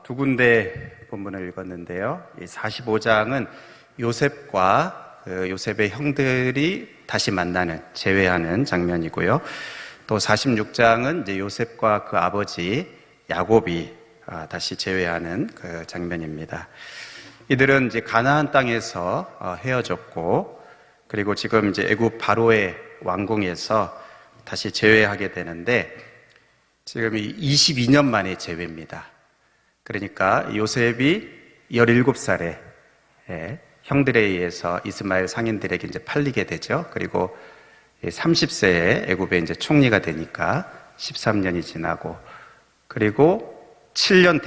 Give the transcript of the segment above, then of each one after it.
두 군데 본문을 읽었는데요. 이 45장은 요셉과 요셉의 형들이 다시 만나는, 재회하는 장면이고요. 또 46장은 이제 요셉과 그 아버지 야곱이 다시 재회하는 그 장면입니다. 이들은 이제 가나안 땅에서 헤어졌고, 그리고 지금 이제 애굽 바로의 왕궁에서 다시 재회하게 되는데, 지금 22년 만에 재회입니다. 그러니까 요셉이 17살에 형들에 의해서 이스마엘 상인들에게 이제 팔리게 되죠. 그리고 30세에 애굽에 이제 총리가 되니까 13년이 지나고, 그리고 7년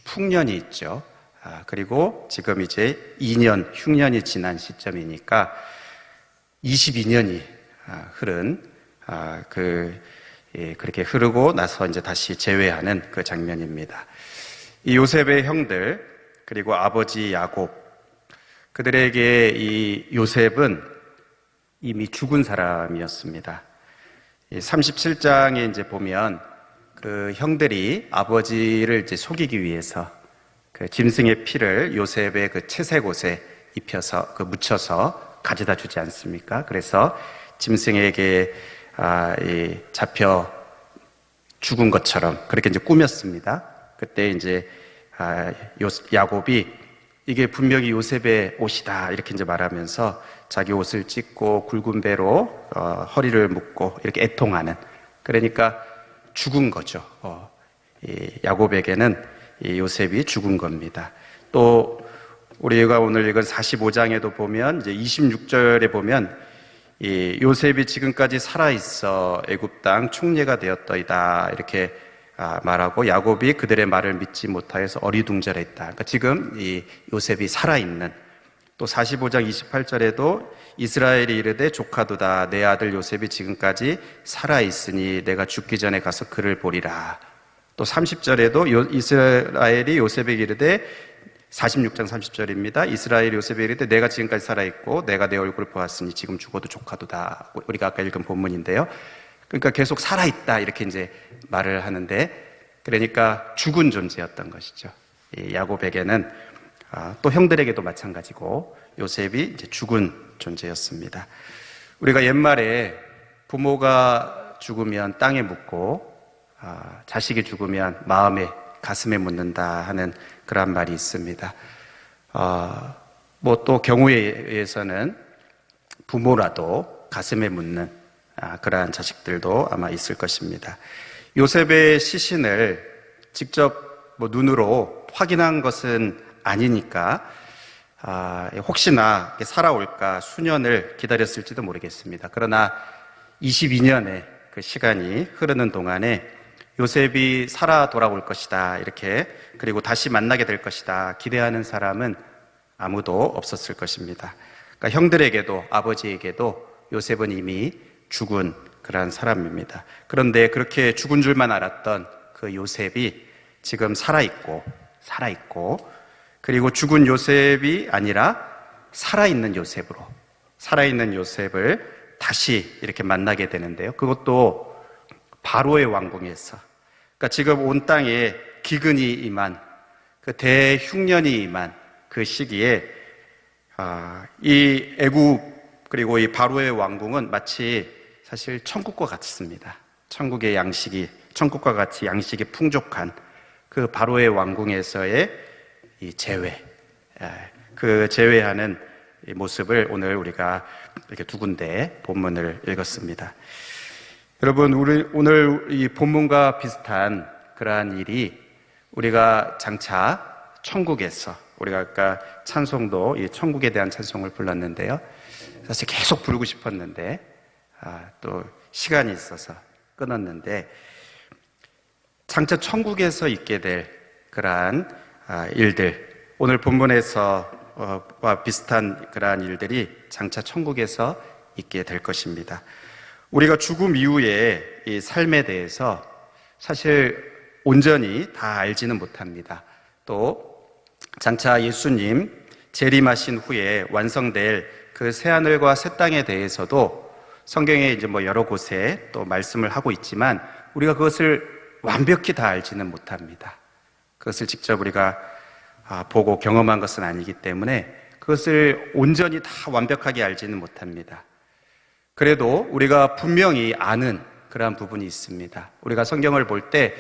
풍년이 있죠. 그리고 지금 이제 2년 흉년이 지난 시점이니까 22년이 흐른 그렇게 흐르고 나서 이제 다시 재회하는 그 장면입니다. 이 요셉의 형들, 그리고 아버지 야곱, 그들에게 이 요셉은 이미 죽은 사람이었습니다. 37장에 이제 보면 그 형들이 아버지를 이제 속이기 위해서 그 짐승의 피를 요셉의 그 채색 옷에 입혀서 묻혀서 가져다 주지 않습니까? 그래서 짐승에게 잡혀 죽은 것처럼 그렇게 이제 꾸몄습니다. 그때 이제 야곱이 이게 분명히 요셉의 옷이다 이렇게 이제 말하면서 자기 옷을 찢고 굵은 배로 허리를 묶고 이렇게 애통하는, 그러니까 죽은 거죠. 야곱에게는 이 요셉이 죽은 겁니다. 또 우리가 오늘 읽은 45장에도 보면 이제 26절에 보면 이 요셉이 지금까지 살아있어 애굽 땅 총리가 되었더이다 이렇게 말하고, 야곱이 그들의 말을 믿지 못하여서 어리둥절했다. 그러니까 지금 이 요셉이 살아있는, 또 45장 28절에도 이스라엘이 이르되 조카도다, 내 아들 요셉이 지금까지 살아있으니 내가 죽기 전에 가서 그를 보리라. 또 30절에도 이스라엘이 요셉에게 이르되, 46장 30절입니다. 이스라엘 요셉에 이르되 내가 지금까지 살아있고 내가 내 얼굴을 보았으니 지금 죽어도 조카도다. 우리가 아까 읽은 본문인데요. 그러니까 계속 살아있다 이렇게 이제 말을 하는데, 그러니까 죽은 존재였던 것이죠. 야곱에게는 또 형들에게도 마찬가지고 요셉이 이제 죽은 존재였습니다. 우리가 옛말에 부모가 죽으면 땅에 묻고 자식이 죽으면 가슴에 묻는다 하는 그런 말이 있습니다. 뭐 또 경우에 의해서는 부모라도 가슴에 묻는 그러한 자식들도 아마 있을 것입니다. 요셉의 시신을 직접 눈으로 확인한 것은 아니니까 혹시나 살아올까 수년을 기다렸을지도 모르겠습니다. 그러나 22년의 그 시간이 흐르는 동안에 요셉이 살아 돌아올 것이다 이렇게, 그리고 다시 만나게 될 것이다 기대하는 사람은 아무도 없었을 것입니다. 그러니까 형들에게도 아버지에게도 요셉은 이미 죽은 그러한 사람입니다. 그런데 그렇게 죽은 줄만 알았던 그 요셉이 지금 살아있고, 그리고 죽은 요셉이 아니라 살아있는 요셉을 다시 이렇게 만나게 되는데요. 그것도 바로의 왕궁에서, 그러니까 지금 온 땅에 기근이 임한, 그 대흉년이 임한 그 시기에 이 애굽 그리고 이 바로의 왕궁은 마치 사실 천국과 같습니다. 천국과 같이 양식이 풍족한 그 바로의 왕궁에서의 이 그 재회하는 이 모습을 오늘 우리가 이렇게 두 군데 본문을 읽었습니다. 여러분, 오늘 이 본문과 비슷한 그러한 일이 우리가 장차 천국에서, 우리가 아까 찬송도 이 천국에 대한 찬송을 불렀는데요. 사실 계속 부르고 싶었는데 또 시간이 있어서 끊었는데, 장차 천국에서 있게 될 그러한 일들, 오늘 본문에서와 비슷한 그러한 일들이 장차 천국에서 있게 될 것입니다. 우리가 죽음 이후의 이 삶에 대해서 사실 온전히 다 알지는 못합니다. 또 장차 예수님 재림하신 후에 완성될 그 새하늘과 새 땅에 대해서도 성경에 이제 여러 곳에 또 말씀을 하고 있지만 우리가 그것을 완벽히 다 알지는 못합니다. 그것을 직접 우리가 보고 경험한 것은 아니기 때문에 그것을 온전히 다 완벽하게 알지는 못합니다. 그래도 우리가 분명히 아는 그러한 부분이 있습니다. 우리가 성경을 볼 때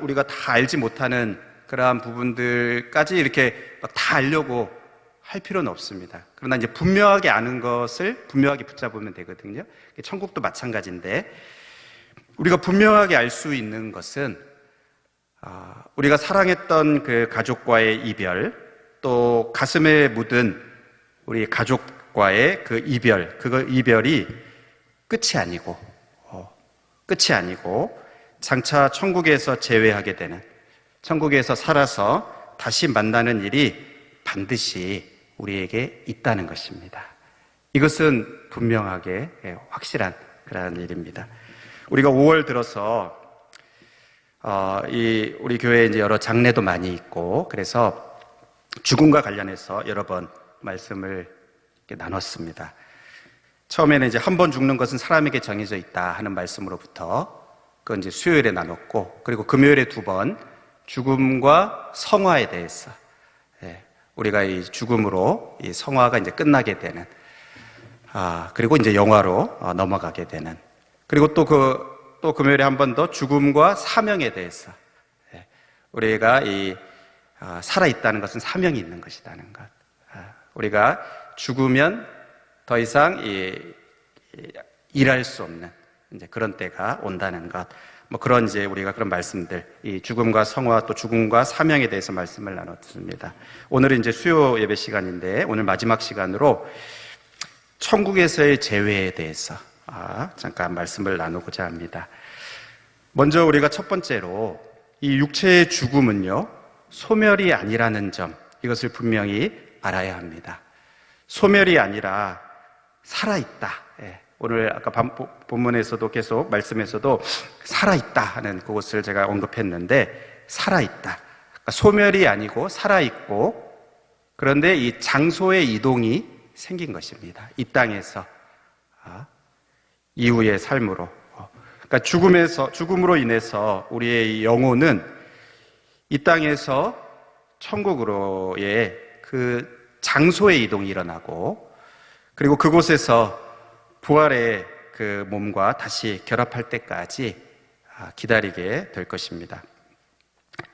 우리가 다 알지 못하는 그러한 부분들까지 이렇게 다 알려고 할 필요는 없습니다. 그러나 이제 분명하게 아는 것을 분명하게 붙잡으면 되거든요. 천국도 마찬가지인데, 우리가 분명하게 알 수 있는 것은 우리가 사랑했던 그 가족과의 이별, 또 가슴에 묻은 우리 가족과의 그 이별, 이별이 끝이 아니고 장차 천국에서 재회하게 되는, 천국에서 살아서 다시 만나는 일이 반드시 우리에게 있다는 것입니다. 이것은 분명하게 확실한 그런 일입니다. 우리가 5월 들어서 우리 교회에 이제 여러 장례도 많이 있고, 그래서 죽음과 관련해서 여러 번 말씀을 나눴습니다. 처음에는 이제 한 번 죽는 것은 사람에게 정해져 있다 하는 말씀으로부터 그건 이제 수요일에 나눴고, 그리고 금요일에 2번 죽음과 성화에 대해서 우리가 이 죽음으로 이 성화가 이제 끝나게 되는, 그리고 이제 영화로 넘어가게 되는, 그리고 또 금요일에 한 번 더 죽음과 사명에 대해서 우리가 살아있다는 것은 사명이 있는 것이라는 것, 우리가 죽으면 더 이상 일할 수 없는 이제 그런 때가 온다는 것, 그런 이제 우리가 그런 말씀들, 이 죽음과 성화 또 죽음과 사명에 대해서 말씀을 나눴습니다. 오늘은 이제 수요 예배 시간인데, 오늘 마지막 시간으로 천국에서의 재회에 대해서 잠깐 말씀을 나누고자 합니다. 먼저 우리가 첫 번째로 이 육체의 죽음은요, 소멸이 아니라는 점, 이것을 분명히 알아야 합니다. 소멸이 아니라 살아있다. 오늘 아까 본문에서도 계속 말씀에서도 살아있다 하는 그것을 제가 언급했는데, 살아있다. 그러니까 소멸이 아니고 살아있고, 그런데 이 장소의 이동이 생긴 것입니다. 이 땅에서 이후의 삶으로. 그러니까 죽음으로 인해서 우리의 영혼은 이 땅에서 천국으로의 그 장소의 이동이 일어나고, 그리고 그곳에서 부활의 그 몸과 다시 결합할 때까지 기다리게 될 것입니다.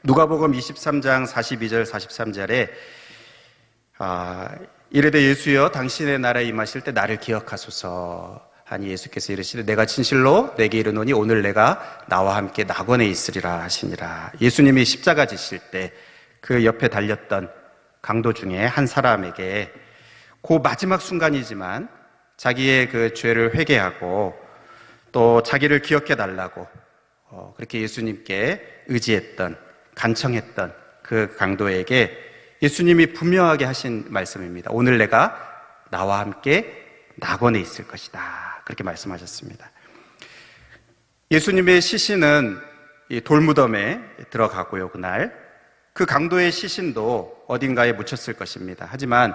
누가복음 23장 42절 43절에 이르되 예수여 당신의 나라에 임하실 때 나를 기억하소서 하니 예수께서 이르시되 내가 진실로 내게 이르노니 오늘 내가 나와 함께 낙원에 있으리라 하시니라. 예수님이 십자가 지실 때 그 옆에 달렸던 강도 중에 한 사람에게 그 마지막 순간이지만 자기의 그 죄를 회개하고 또 자기를 기억해 달라고 그렇게 예수님께 의지했던, 간청했던 그 강도에게 예수님이 분명하게 하신 말씀입니다. 오늘 내가 나와 함께 낙원에 있을 것이다, 그렇게 말씀하셨습니다. 예수님의 시신은 이 돌무덤에 들어가고요, 그날 그 강도의 시신도 어딘가에 묻혔을 것입니다. 하지만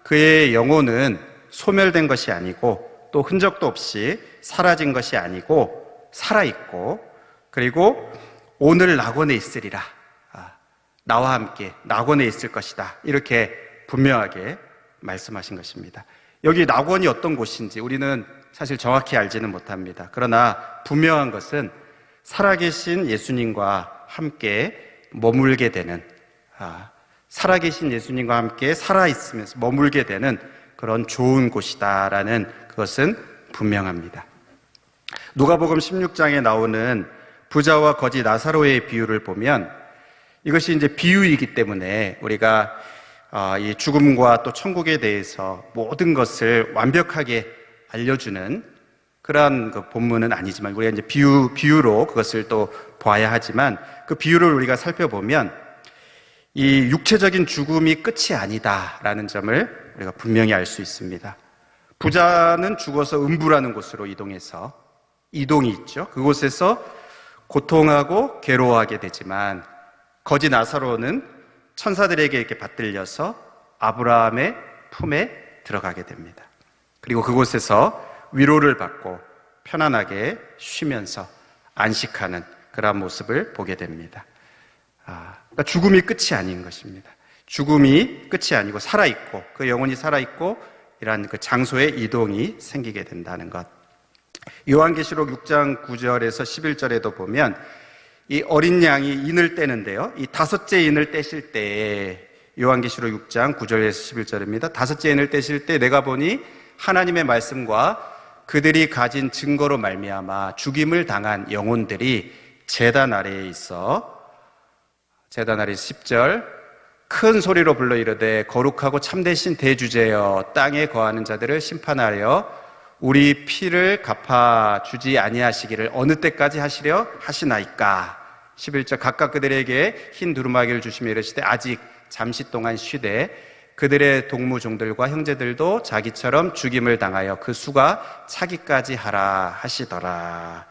그의 영혼은 소멸된 것이 아니고 또 흔적도 없이 사라진 것이 아니고 살아있고, 그리고 오늘 낙원에 있으리라, 나와 함께 낙원에 있을 것이다, 이렇게 분명하게 말씀하신 것입니다. 여기 낙원이 어떤 곳인지 우리는 사실 정확히 알지는 못합니다. 그러나 분명한 것은 살아계신 예수님과 함께 머물게 되는, 살아계신 예수님과 함께 살아있으면서 머물게 되는 그런 좋은 곳이다라는 그것은 분명합니다. 누가복음 16장에 나오는 부자와 거지 나사로의 비유를 보면 이것이 이제 비유이기 때문에 우리가 이 죽음과 또 천국에 대해서 모든 것을 완벽하게 알려주는 그러한 그 본문은 아니지만, 우리가 이제 비유로 그것을 또 봐야 하지만, 그 비유를 우리가 살펴보면 이 육체적인 죽음이 끝이 아니다라는 점을 우리가 분명히 알 수 있습니다. 부자는 죽어서 음부라는 곳으로 이동이 있죠. 그곳에서 고통하고 괴로워하게 되지만, 거지 나사로는 천사들에게 이렇게 받들려서 아브라함의 품에 들어가게 됩니다. 그리고 그곳에서 위로를 받고 편안하게 쉬면서 안식하는 그런 모습을 보게 됩니다. 그러니까 죽음이 끝이 아닌 것입니다. 죽음이 끝이 아니고 살아있고 그 영혼이 살아있고 이러한 그 장소의 이동이 생기게 된다는 것. 요한계시록 6장 9절에서 11절에도 보면 이 어린 양이 인을 떼는데요. 이 다섯째 인을 떼실 때에 요한계시록 6장 9절에서 11절입니다. 다섯째 인을 떼실 때 내가 보니 하나님의 말씀과 그들이 가진 증거로 말미암아 죽임을 당한 영혼들이 제단 아래에 있어 제단 아래 10절 큰 소리로 불러 이르되 거룩하고 참되신 대주제여 땅에 거하는 자들을 심판하여 우리 피를 갚아주지 아니하시기를 어느 때까지 하시려 하시나이까. 11절 각각 그들에게 흰 두루마기를 주시며 이르시되 아직 잠시 동안 쉬되 그들의 동무종들과 형제들도 자기처럼 죽임을 당하여 그 수가 차기까지 하라 하시더라.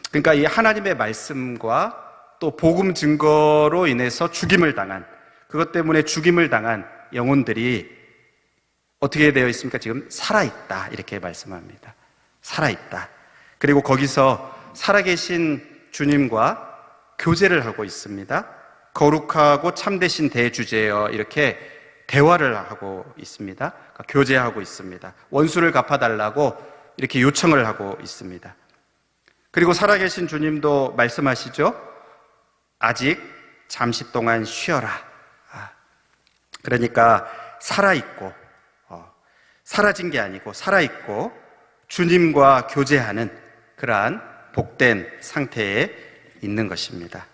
그러니까 이 하나님의 말씀과 또 복음 증거로 인해서 죽임을 당한, 그것 때문에 죽임을 당한 영혼들이 어떻게 되어 있습니까? 지금 살아있다 이렇게 말씀합니다. 살아있다. 그리고 거기서 살아계신 주님과 교제를 하고 있습니다. 거룩하고 참되신 대주제여 이렇게 대화를 하고 있습니다. 그러니까 교제하고 있습니다. 원수를 갚아달라고 이렇게 요청을 하고 있습니다. 그리고 살아계신 주님도 말씀하시죠. 아직 잠시 동안 쉬어라. 그러니까 살아있고 사라진 게 아니고 살아있고 주님과 교제하는 그러한 복된 상태에 있는 것입니다.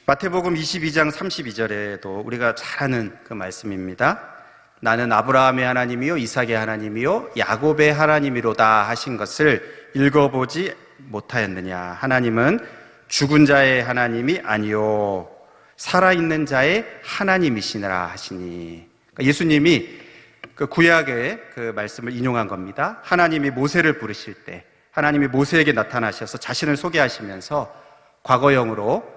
마태복음 22장 32절에도 우리가 잘 아는 그 말씀입니다. 나는 아브라함의 하나님이요 이삭의 하나님이요 야곱의 하나님이로다 하신 것을 읽어보지 못하였느냐. 하나님은 죽은 자의 하나님이 아니요 살아있는 자의 하나님이시니라 하시니. 그러니까 예수님이 그 구약의 그 말씀을 인용한 겁니다. 하나님이 모세를 부르실 때 하나님이 모세에게 나타나셔서 자신을 소개하시면서 과거형으로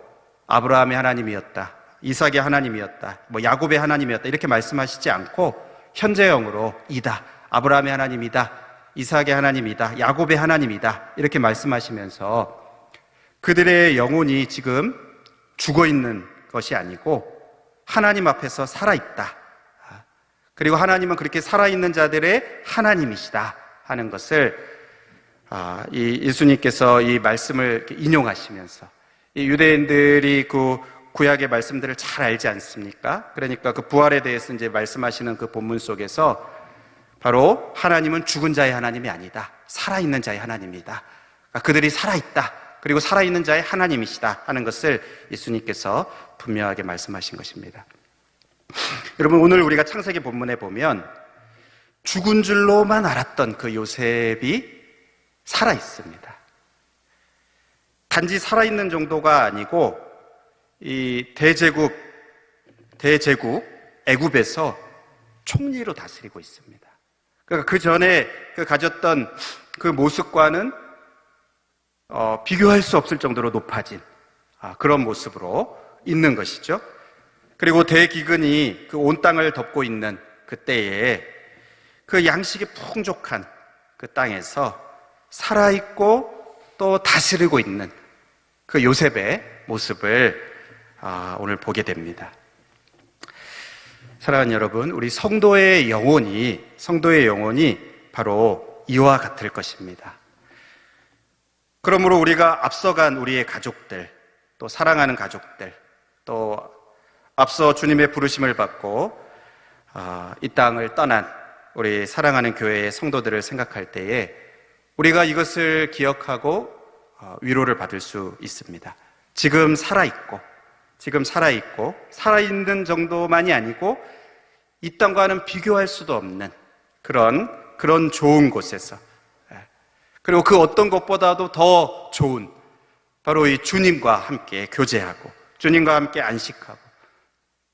아브라함의 하나님이었다, 이삭의 하나님이었다, 야곱의 하나님이었다 이렇게 말씀하시지 않고 현재형으로 이다, 아브라함의 하나님이다, 이삭의 하나님이다, 야곱의 하나님이다 이렇게 말씀하시면서 그들의 영혼이 지금 죽어있는 것이 아니고 하나님 앞에서 살아있다. 그리고 하나님은 그렇게 살아있는 자들의 하나님이시다 하는 것을 이 예수님께서 이 말씀을 인용하시면서 이 유대인들이 그 구약의 말씀들을 잘 알지 않습니까? 그러니까 그 부활에 대해서 이제 말씀하시는 그 본문 속에서 바로 하나님은 죽은 자의 하나님이 아니다. 살아있는 자의 하나님이다. 그러니까 그들이 살아있다. 그리고 살아있는 자의 하나님이시다 하는 것을 예수님께서 분명하게 말씀하신 것입니다. 여러분 오늘 우리가 창세기 본문에 보면 죽은 줄로만 알았던 그 요셉이 살아있습니다. 단지 살아있는 정도가 아니고 이 대제국 애굽에서 총리로 다스리고 있습니다. 그러니까 그 전에 그 가졌던 그 모습과는 비교할 수 없을 정도로 높아진 그런 모습으로 있는 것이죠. 그리고 대기근이 그 온 땅을 덮고 있는 그때에 그 양식이 풍족한 그 땅에서 살아있고 또 다스리고 있는 그 요셉의 모습을 오늘 보게 됩니다. 사랑하는 여러분, 우리 성도의 영혼이 바로 이와 같을 것입니다. 그러므로 우리가 앞서간 우리의 가족들, 또 사랑하는 가족들, 또 앞서 주님의 부르심을 받고 이 땅을 떠난 우리 사랑하는 교회의 성도들을 생각할 때에 우리가 이것을 기억하고 위로를 받을 수 있습니다. 지금 살아있고 살아있는 정도만이 아니고 이 땅과는 비교할 수도 없는 그런 좋은 곳에서, 그리고 그 어떤 것보다도 더 좋은 바로 이 주님과 함께 교제하고 주님과 함께 안식하고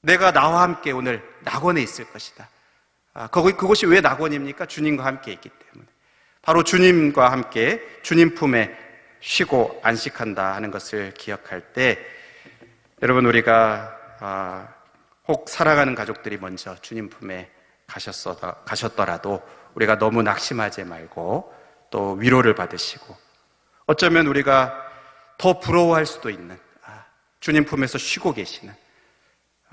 내가 나와 함께 오늘 낙원에 있을 것이다. 그곳이 왜 낙원입니까? 주님과 함께 있기 때문에. 바로 주님과 함께 주님 품에 쉬고 안식한다 하는 것을 기억할 때 여러분 우리가 혹 사랑하는 가족들이 먼저 주님 품에 가셨더라도 우리가 너무 낙심하지 말고 또 위로를 받으시고 어쩌면 우리가 더 부러워할 수도 있는, 주님 품에서 쉬고 계시는,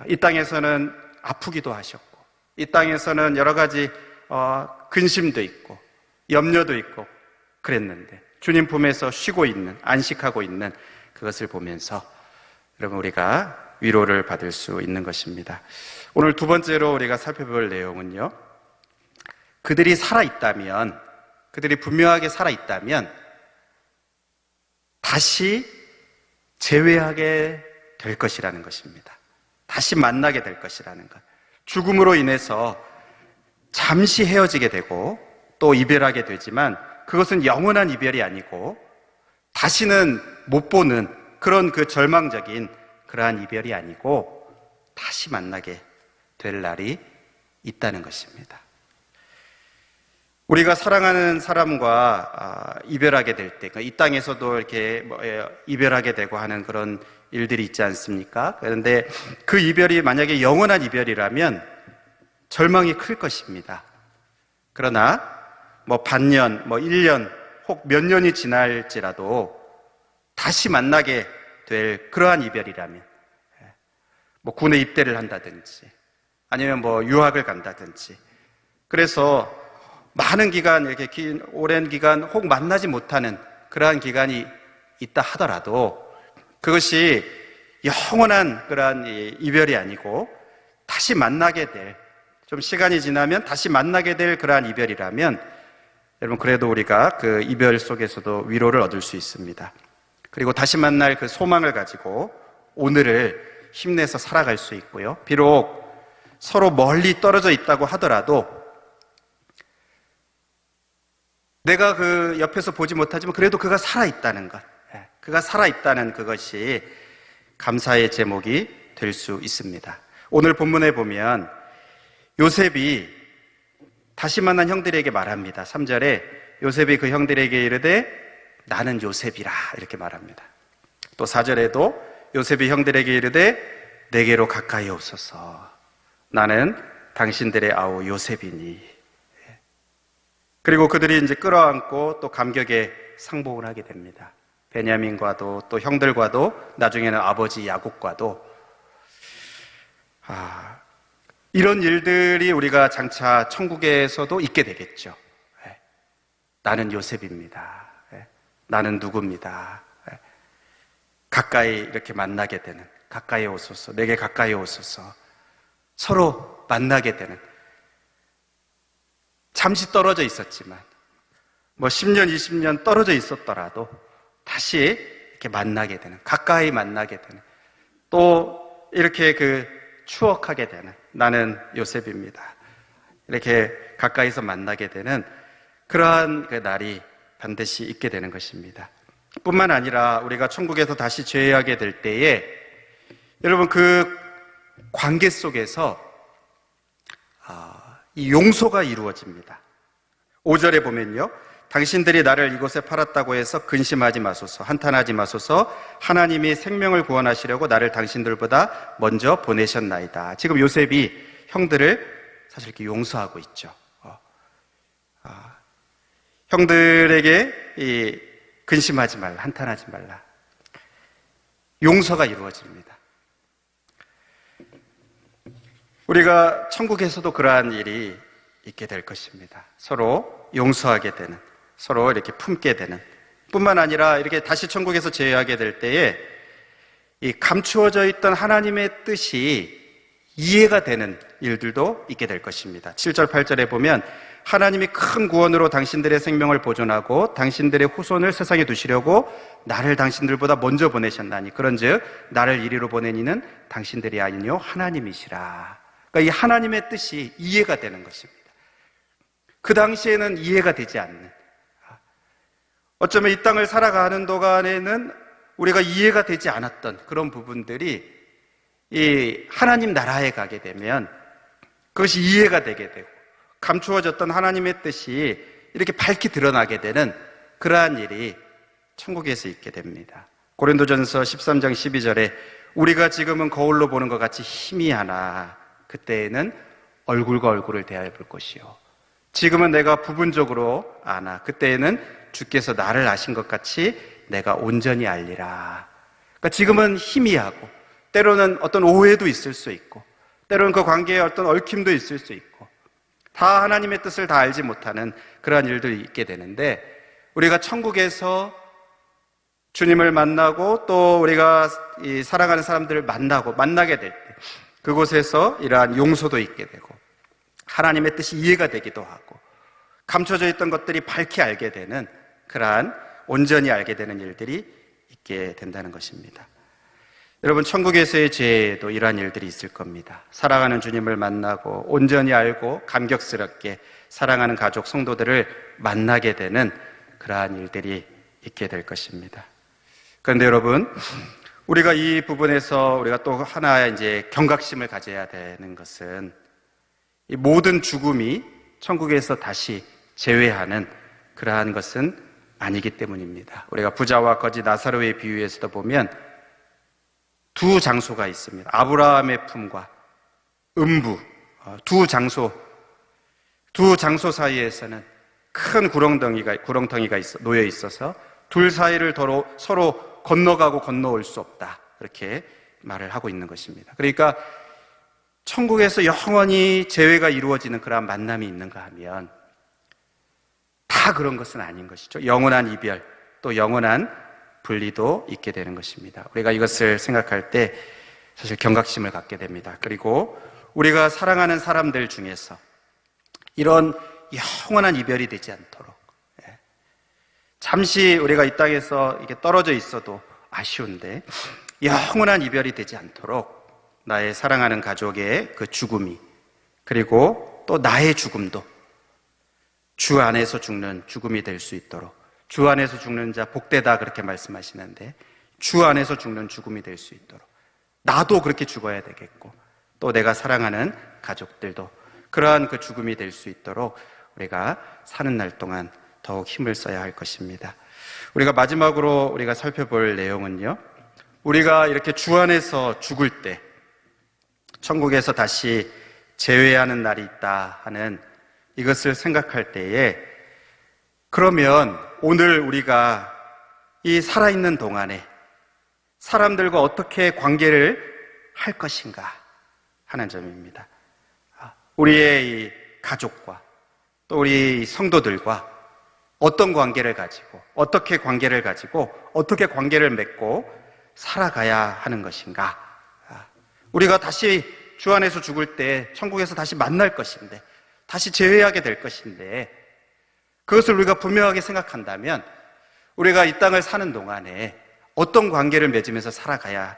이 땅에서는 아프기도 하셨고, 이 땅에서는 여러 가지 근심도 있고 염려도 있고 그랬는데 주님 품에서 쉬고 있는, 안식하고 있는 그것을 보면서 여러분 우리가 위로를 받을 수 있는 것입니다. 오늘 두 번째로 우리가 살펴볼 내용은요, 그들이 살아있다면, 그들이 분명하게 살아있다면 다시 재회하게 될 것이라는 것입니다. 다시 만나게 될 것이라는 것. 죽음으로 인해서 잠시 헤어지게 되고 또 이별하게 되지만 그것은 영원한 이별이 아니고 다시는 못 보는 그런 그 절망적인 그러한 이별이 아니고 다시 만나게 될 날이 있다는 것입니다. 우리가 사랑하는 사람과 이별하게 될 때, 이 땅에서도 이렇게 이별하게 되고 하는 그런 일들이 있지 않습니까? 그런데 그 이별이 만약에 영원한 이별이라면 절망이 클 것입니다. 그러나 반년, 1년, 혹 몇 년이 지날지라도 다시 만나게 될 그러한 이별이라면, 군에 입대를 한다든지 아니면 유학을 간다든지, 그래서 많은 기간, 이렇게 오랜 기간 혹 만나지 못하는 그러한 기간이 있다 하더라도 그것이 영원한 그러한 이별이 아니고 다시 만나게 될, 좀 시간이 지나면 다시 만나게 될 그러한 이별이라면 여러분 그래도 우리가 그 이별 속에서도 위로를 얻을 수 있습니다. 그리고 다시 만날 그 소망을 가지고 오늘을 힘내서 살아갈 수 있고요. 비록 서로 멀리 떨어져 있다고 하더라도 내가 그 옆에서 보지 못하지만 그래도 그가 살아있다는 것, 그가 살아있다는 그것이 감사의 제목이 될 수 있습니다. 오늘 본문에 보면 요셉이 다시 만난 형들에게 말합니다. 3절에 요셉이 그 형들에게 이르되 나는 요셉이라 이렇게 말합니다. 또 4절에도 요셉이 형들에게 이르되 내게로 가까이 오소서 나는 당신들의 아우 요셉이니. 그리고 그들이 이제 끌어안고 또 감격의 상봉을 하게 됩니다. 베냐민과도 또 형들과도 나중에는 아버지 야곱과도. 이런 일들이 우리가 장차 천국에서도 있게 되겠죠. 나는 요셉입니다. 나는 누구입니다. 가까이 이렇게 만나게 되는, 가까이 오소서, 내게 가까이 오소서, 서로 만나게 되는, 잠시 떨어져 있었지만 10년, 20년 떨어져 있었더라도 다시 이렇게 만나게 되는, 가까이 만나게 되는, 또 이렇게 추억하게 되는, 나는 요셉입니다. 이렇게 가까이서 만나게 되는 그러한 그 날이 반드시 있게 되는 것입니다. 뿐만 아니라 우리가 천국에서 다시 재회하게 될 때에 여러분 그 관계 속에서 이 용서가 이루어집니다. 5절에 보면요, 당신들이 나를 이곳에 팔았다고 해서 근심하지 마소서, 한탄하지 마소서, 하나님이 생명을 구원하시려고 나를 당신들보다 먼저 보내셨나이다. 지금 요셉이 형들을 사실 이렇게 용서하고 있죠. 형들에게 근심하지 말라, 한탄하지 말라, 용서가 이루어집니다. 우리가 천국에서도 그러한 일이 있게 될 것입니다. 서로 용서하게 되는, 서로 이렇게 품게 되는, 뿐만 아니라 이렇게 다시 천국에서 재회하게 될 때에 이 감추어져 있던 하나님의 뜻이 이해가 되는 일들도 있게 될 것입니다. 7절, 8절에 보면 하나님이 큰 구원으로 당신들의 생명을 보존하고 당신들의 후손을 세상에 두시려고 나를 당신들보다 먼저 보내셨나니 그런즉 나를 이리로 보낸 이는 당신들이 아니요 하나님이시라. 그러니까 이 하나님의 뜻이 이해가 되는 것입니다. 그 당시에는 이해가 되지 않는, 어쩌면 이 땅을 살아가는 동안에는 우리가 이해가 되지 않았던 그런 부분들이 이 하나님 나라에 가게 되면 그것이 이해가 되게 되고 감추어졌던 하나님의 뜻이 이렇게 밝히 드러나게 되는 그러한 일이 천국에서 있게 됩니다. 고린도전서 13장 12절에 우리가 지금은 거울로 보는 것 같이 희미하나 그때에는 얼굴과 얼굴을 대하여 볼 것이요 지금은 내가 부분적으로 아나 그때에는 주께서 나를 아신 것 같이 내가 온전히 알리라. 그러니까 지금은 희미하고 때로는 어떤 오해도 있을 수 있고 때로는 그 관계에 어떤 얽힘도 있을 수 있고 다 하나님의 뜻을 다 알지 못하는 그러한 일들이 있게 되는데, 우리가 천국에서 주님을 만나고 또 우리가 이 사랑하는 사람들을 만나게 될 때 그곳에서 이러한 용서도 있게 되고 하나님의 뜻이 이해가 되기도 하고 감춰져 있던 것들이 밝히 알게 되는, 그러한 온전히 알게 되는 일들이 있게 된다는 것입니다. 여러분, 천국에서의 죄에도 이러한 일들이 있을 겁니다. 사랑하는 주님을 만나고 온전히 알고 감격스럽게 사랑하는 가족, 성도들을 만나게 되는 그러한 일들이 있게 될 것입니다. 그런데 여러분, 우리가 이 부분에서 우리가 또 하나의 이제 경각심을 가져야 되는 것은 이 모든 죽음이 천국에서 다시 재회하는 그러한 것은 아니기 때문입니다. 우리가 부자와 거지 나사로의 비유에서도 보면 두 장소가 있습니다. 아브라함의 품과 음부, 두 장소 사이에서는 큰 구렁텅이가 놓여 있어서 둘 사이를 서로 건너가고 건너올 수 없다, 이렇게 말을 하고 있는 것입니다. 그러니까 천국에서 영원히 재회가 이루어지는 그러한 만남이 있는가 하면 다 그런 것은 아닌 것이죠. 영원한 이별, 또 영원한 분리도 있게 되는 것입니다. 우리가 이것을 생각할 때 사실 경각심을 갖게 됩니다. 그리고 우리가 사랑하는 사람들 중에서 이런 영원한 이별이 되지 않도록, 잠시 우리가 이 땅에서 이렇게 떨어져 있어도 아쉬운데 영원한 이별이 되지 않도록 나의 사랑하는 가족의 그 죽음이, 그리고 또 나의 죽음도 주 안에서 죽는 죽음이 될 수 있도록, 주 안에서 죽는 자 복되다 그렇게 말씀하시는데 주 안에서 죽는 죽음이 될 수 있도록 나도 그렇게 죽어야 되겠고 또 내가 사랑하는 가족들도 그러한 그 죽음이 될 수 있도록 우리가 사는 날 동안 더욱 힘을 써야 할 것입니다. 우리가 마지막으로 우리가 살펴볼 내용은요, 우리가 이렇게 주 안에서 죽을 때 천국에서 다시 재회하는 날이 있다 하는 이것을 생각할 때에, 그러면 오늘 우리가 이 살아있는 동안에 사람들과 어떻게 관계를 할 것인가 하는 점입니다. 우리의 이 가족과 또 우리 성도들과 어떤 관계를 가지고 어떻게 관계를 맺고 살아가야 하는 것인가. 우리가 다시 주 안에서 죽을 때 천국에서 다시 만날 것인데, 다시 재회하게 될 것인데, 그것을 우리가 분명하게 생각한다면 우리가 이 땅을 사는 동안에 어떤 관계를 맺으면서 살아가야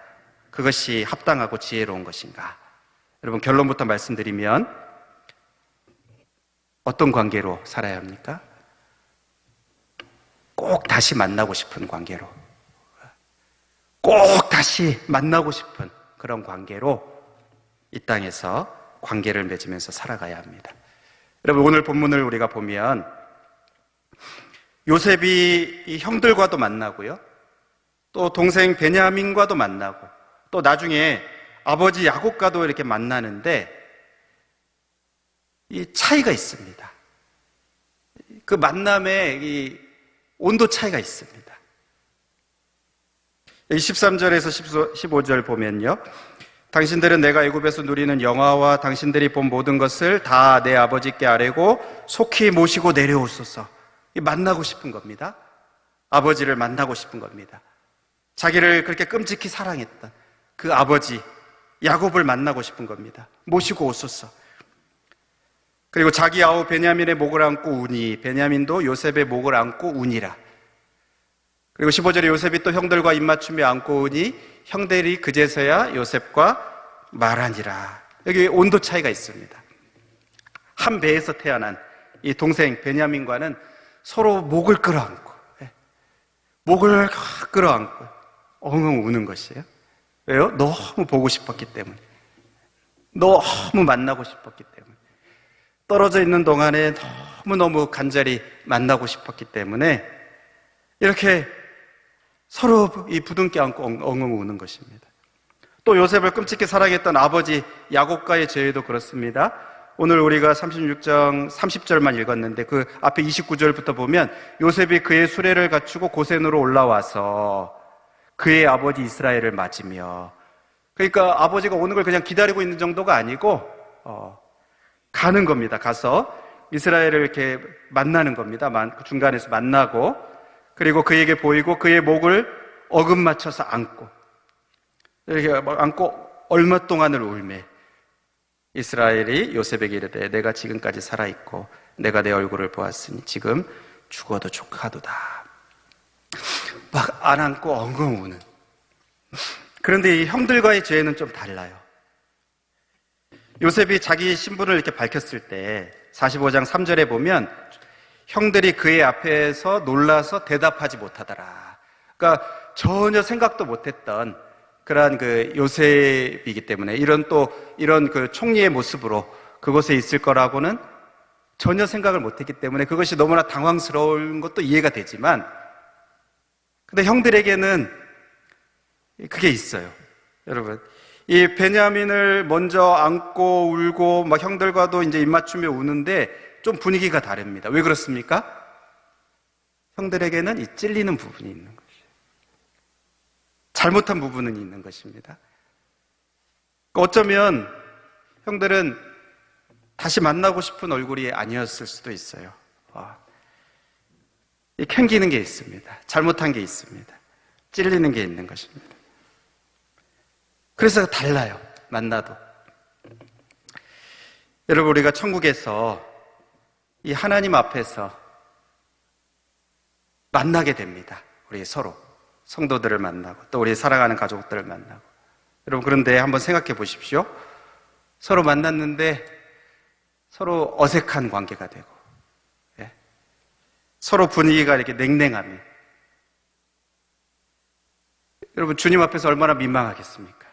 그것이 합당하고 지혜로운 것인가. 여러분, 결론부터 말씀드리면 어떤 관계로 살아야 합니까? 꼭 다시 만나고 싶은 관계로, 꼭 다시 만나고 싶은 그런 관계로 이 땅에서 관계를 맺으면서 살아가야 합니다. 여러분, 오늘 본문을 우리가 보면 요셉이 이 형들과도 만나고요, 또 동생 베냐민과도 만나고 또 나중에 아버지 야곱과도 이렇게 만나는데 이 차이가 있습니다. 그 만남에 이 온도 차이가 있습니다. 13절에서 15절 보면요, 당신들은 내가 애굽에서 누리는 영화와 당신들이 본 모든 것을 다 내 아버지께 아뢰고 속히 모시고 내려오소서. 만나고 싶은 겁니다. 아버지를 만나고 싶은 겁니다. 자기를 그렇게 끔찍히 사랑했던 그 아버지 야곱을 만나고 싶은 겁니다. 모시고 오소서. 그리고 자기 아우 베냐민의 목을 안고 우니 베냐민도 요셉의 목을 안고 우니라. 그리고 15절에 요셉이 또 형들과 입맞춤에 안고 우니 형들이 그제서야 요셉과 말하니라. 여기 온도 차이가 있습니다. 한 배에서 태어난 이 동생 베냐민과는 서로 목을 끌어안고, 목을 끌어안고 엉엉 우는 것이에요. 왜요? 너무 보고 싶었기 때문에, 너무 만나고 싶었기 때문에, 떨어져 있는 동안에 너무너무 간절히 만나고 싶었기 때문에 이렇게 서로 이 부둥켜 안고 엉엉 우는 것입니다. 또 요셉을 끔찍히 사랑했던 아버지 야곱과의 죄도 그렇습니다. 오늘 우리가 36장 30절만 읽었는데 그 앞에 29절부터 보면 요셉이 그의 수레를 갖추고 고센으로 올라와서 그의 아버지 이스라엘을 맞으며, 그러니까 아버지가 오는 걸 그냥 기다리고 있는 정도가 아니고 가는 겁니다. 가서 이스라엘을 이렇게 만나는 겁니다. 중간에서 만나고, 그리고 그에게 보이고 그의 목을 어금 맞춰서 안고, 이렇게 안고 얼마 동안을 울매 이스라엘이 요셉에게 이르되 내가 지금까지 살아있고 내가 내 얼굴을 보았으니 지금 죽어도 족하도다. 막 안 안고 엉엉 우는. 그런데 이 형들과의 죄는 좀 달라요. 요셉이 자기 신분을 이렇게 밝혔을 때 45장 3절에 보면 형들이 그의 앞에서 놀라서 대답하지 못하더라. 그러니까 전혀 생각도 못했던 그러한 그 요셉이기 때문에 이런 그 총리의 모습으로 그곳에 있을 거라고는 전혀 생각을 못했기 때문에 그것이 너무나 당황스러운 것도 이해가 되지만, 근데 형들에게는 그게 있어요. 여러분, 이 베냐민을 먼저 안고 울고 막 형들과도 이제 입맞추며 우는데 좀 분위기가 다릅니다. 왜 그렇습니까? 형들에게는 이 찔리는 부분이 있는 것이에요. 잘못한 부분은 있는 것입니다. 어쩌면 형들은 다시 만나고 싶은 얼굴이 아니었을 수도 있어요. 캥기는 게 있습니다. 잘못한 게 있습니다. 찔리는 게 있는 것입니다. 그래서 달라요. 만나도. 여러분, 우리가 천국에서 이 하나님 앞에서 만나게 됩니다. 우리 서로 성도들을 만나고 또 우리 사랑하는 가족들을 만나고. 여러분, 그런데 한번 생각해 보십시오. 서로 만났는데 서로 어색한 관계가 되고, 서로 분위기가 이렇게 냉랭하면 여러분, 주님 앞에서 얼마나 민망하겠습니까?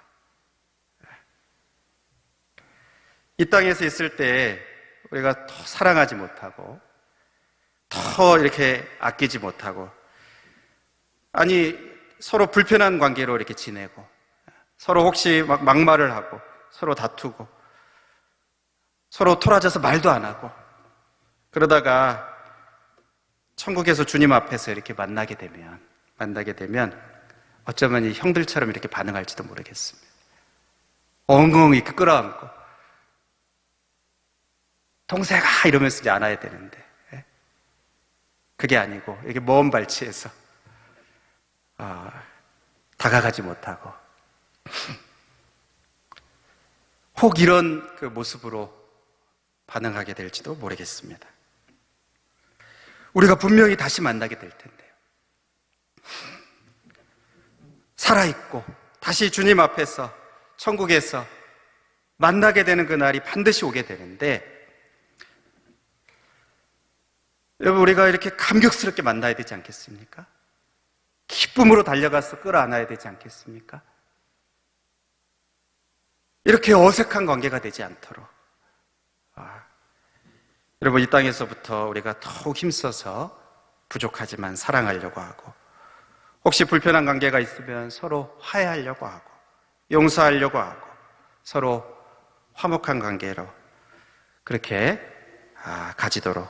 이 땅에서 있을 때 우리가 더 사랑하지 못하고 더 이렇게 아끼지 못하고, 아니 서로 불편한 관계로 이렇게 지내고 서로 혹시 막 막말을 하고 서로 다투고 서로 토라져서 말도 안 하고, 그러다가 천국에서 주님 앞에서 이렇게 만나게 되면 어쩌면 이 형들처럼 이렇게 반응할지도 모르겠습니다. 엉엉 이렇게 끌어안고 동생아 이러면서 이제 안아야 되는데 그게 아니고 이렇게 먼 발치에서 다가가지 못하고 혹 이런 그 모습으로 반응하게 될지도 모르겠습니다. 우리가 분명히 다시 만나게 될 텐데요. 살아있고 다시 주님 앞에서 천국에서 만나게 되는 그날이 반드시 오게 되는데, 여러분, 우리가 이렇게 감격스럽게 만나야 되지 않겠습니까? 기쁨으로 달려가서 끌어안아야 되지 않겠습니까? 이렇게 어색한 관계가 되지 않도록 여러분, 이 땅에서부터 우리가 더욱 힘써서 부족하지만 사랑하려고 하고, 혹시 불편한 관계가 있으면 서로 화해하려고 하고 용서하려고 하고 서로 화목한 관계로 그렇게 가지도록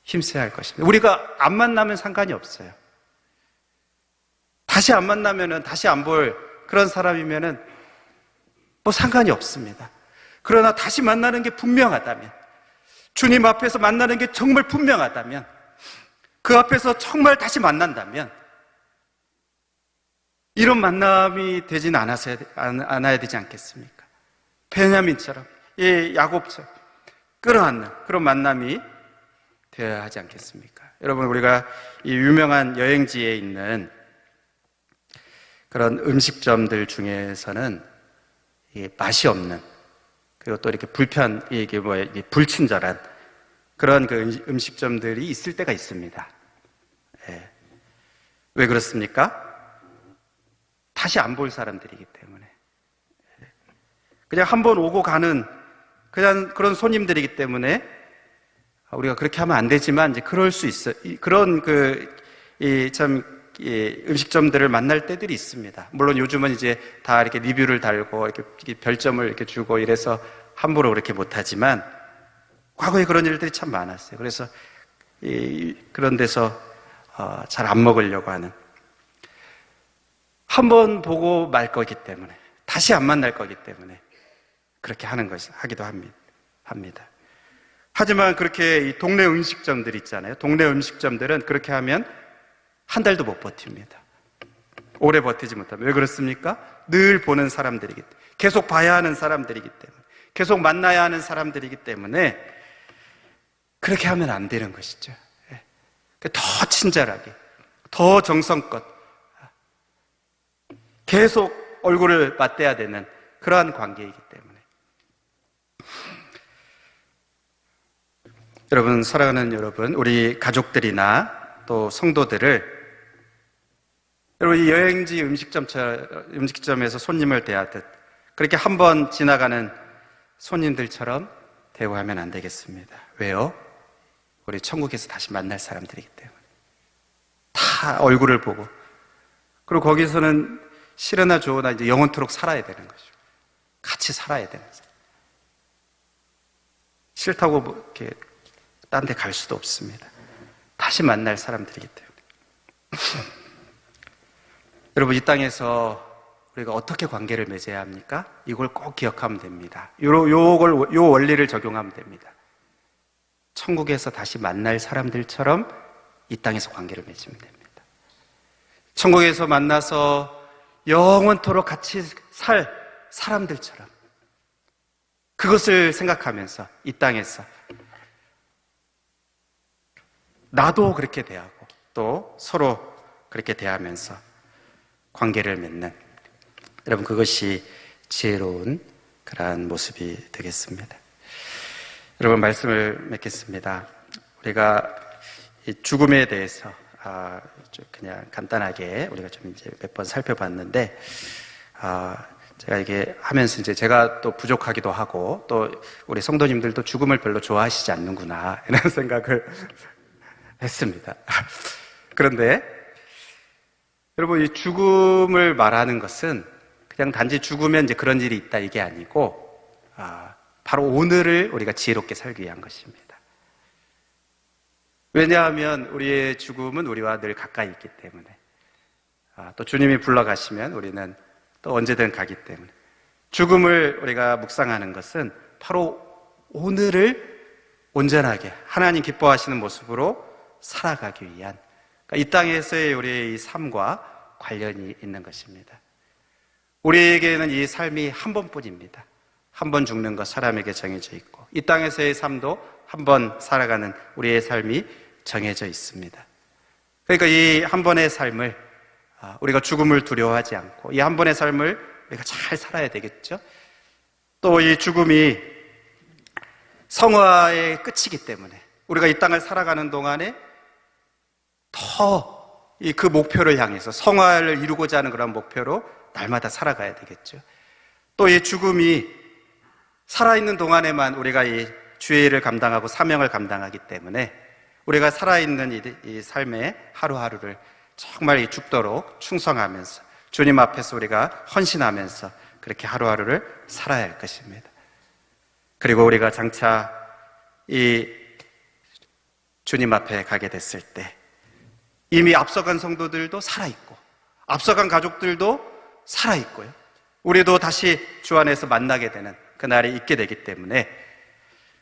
힘써야 할 것입니다. 우리가 안 만나면 상관이 없어요. 다시 안 만나면은, 다시 안 볼 그런 사람이면은 뭐 상관이 없습니다. 그러나 다시 만나는 게 분명하다면, 주님 앞에서 만나는 게 정말 분명하다면, 그 앞에서 정말 다시 만난다면 이런 만남이 되진 않아야 되지 않겠습니까? 베냐민처럼, 야곱처럼 끌어안는 그런 만남이 되어야 하지 않겠습니까? 여러분, 우리가 이 유명한 여행지에 있는 그런 음식점들 중에서는 맛이 없는, 그리고 또 이렇게 불친절한 그런 그 음식점들이 있을 때가 있습니다. 왜 그렇습니까? 다시 안 볼 사람들이기 때문에. 그냥 한번 오고 가는 그냥 그런 손님들이기 때문에 우리가 그렇게 하면 안 되지만 이제 그럴 수 있어. 그런 음식점들을 만날 때들이 있습니다. 물론 요즘은 이제 다 이렇게 리뷰를 달고 이렇게 별점을 이렇게 주고 이래서 함부로 그렇게 못하지만, 과거에 그런 일들이 참 많았어요. 그래서 그런 데서 잘 안 먹으려고 하는, 한 번 보고 말 거기 때문에, 다시 안 만날 거기 때문에 그렇게 하기도 합니다. 하지만 그렇게 이 동네 음식점들 있잖아요. 동네 음식점들은 그렇게 하면 한 달도 못 버팁니다. 오래 버티지 못합니다. 왜 그렇습니까? 늘 보는 사람들이기 때문에, 계속 봐야 하는 사람들이기 때문에, 계속 만나야 하는 사람들이기 때문에 그렇게 하면 안 되는 것이죠. 더 친절하게, 더 정성껏 계속 얼굴을 맞대야 되는 그러한 관계이기 때문에. 여러분, 사랑하는 여러분, 우리 가족들이나 또 성도들을, 여러분, 이 여행지 음식점에서 손님을 대하듯 그렇게 한번 지나가는 손님들처럼 대우하면 안 되겠습니다. 왜요? 우리 천국에서 다시 만날 사람들이기 때문에. 다 얼굴을 보고, 그리고 거기서는 싫으나 좋으나 이제 영원토록 살아야 되는 거죠. 같이 살아야 되는 거죠. 싫다고 뭐 이렇게 딴 데 갈 수도 없습니다. 다시 만날 사람들이기 때문에. 여러분, 이 땅에서 우리가 어떻게 관계를 맺어야 합니까? 이걸 꼭 기억하면 됩니다. 요 원리를 적용하면 됩니다. 천국에서 다시 만날 사람들처럼 이 땅에서 관계를 맺으면 됩니다. 천국에서 만나서 영원토록 같이 살 사람들처럼, 그것을 생각하면서 이 땅에서 나도 그렇게 대하고 또 서로 그렇게 대하면서 관계를 맺는, 여러분, 그것이 지혜로운 그러한 모습이 되겠습니다. 여러분, 말씀을 맺겠습니다. 우리가 이 죽음에 대해서 그냥 간단하게 우리가 좀 이제 몇 번 살펴봤는데, 제가 이게 하면서 이제 제가 또 부족하기도 하고, 또 우리 성도님들도 죽음을 별로 좋아하시지 않는구나, 이런 생각을 했습니다. 그런데 여러분, 이 죽음을 말하는 것은 그냥 단지 죽으면 이제 그런 일이 있다, 이게 아니고, 바로 오늘을 우리가 지혜롭게 살기 위한 것입니다. 왜냐하면 우리의 죽음은 우리와 늘 가까이 있기 때문에, 또 주님이 불러가시면 우리는 또 언제든 가기 때문에, 죽음을 우리가 묵상하는 것은 바로 오늘을 온전하게 하나님 기뻐하시는 모습으로 살아가기 위한, 그러니까 이 땅에서의 우리의 이 삶과 관련이 있는 것입니다. 우리에게는 이 삶이 한 번뿐입니다. 한 번 죽는 것 사람에게 정해져 있고, 이 땅에서의 삶도 한 번 살아가는 우리의 삶이 정해져 있습니다. 그러니까 이 한 번의 삶을, 우리가 죽음을 두려워하지 않고 이 한 번의 삶을 우리가 잘 살아야 되겠죠. 또 이 죽음이 성화의 끝이기 때문에 우리가 이 땅을 살아가는 동안에 더 그 목표를 향해서, 성화를 이루고자 하는 그런 목표로 날마다 살아가야 되겠죠. 또 이 죽음이 살아있는 동안에만 우리가 이 주의 일을 감당하고 사명을 감당하기 때문에 우리가 살아있는 이 삶의 하루하루를 정말 죽도록 충성하면서 주님 앞에서 우리가 헌신하면서 그렇게 하루하루를 살아야 할 것입니다. 그리고 우리가 장차 이 주님 앞에 가게 됐을 때 이미 앞서간 성도들도 살아있고 앞서간 가족들도 살아있고요, 우리도 다시 주 안에서 만나게 되는 그날이 있게 되기 때문에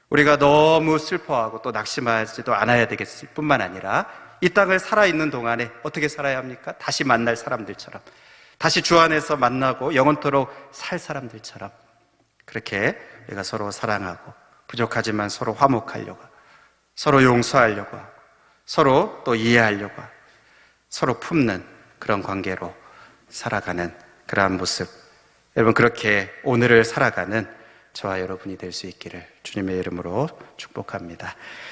우리가 너무 슬퍼하고 또 낙심하지도 않아야 되겠을 뿐만 아니라 이 땅을 살아있는 동안에 어떻게 살아야 합니까? 다시 만날 사람들처럼, 다시 주 안에서 만나고 영원토록 살 사람들처럼 그렇게 우리가 서로 사랑하고 부족하지만 서로 화목하려고 하고, 서로 용서하려고 하고, 서로 또 이해하려고 하고, 서로 품는 그런 관계로 살아가는 그러한 모습, 여러분, 그렇게 오늘을 살아가는 저와 여러분이 될 수 있기를 주님의 이름으로 축복합니다.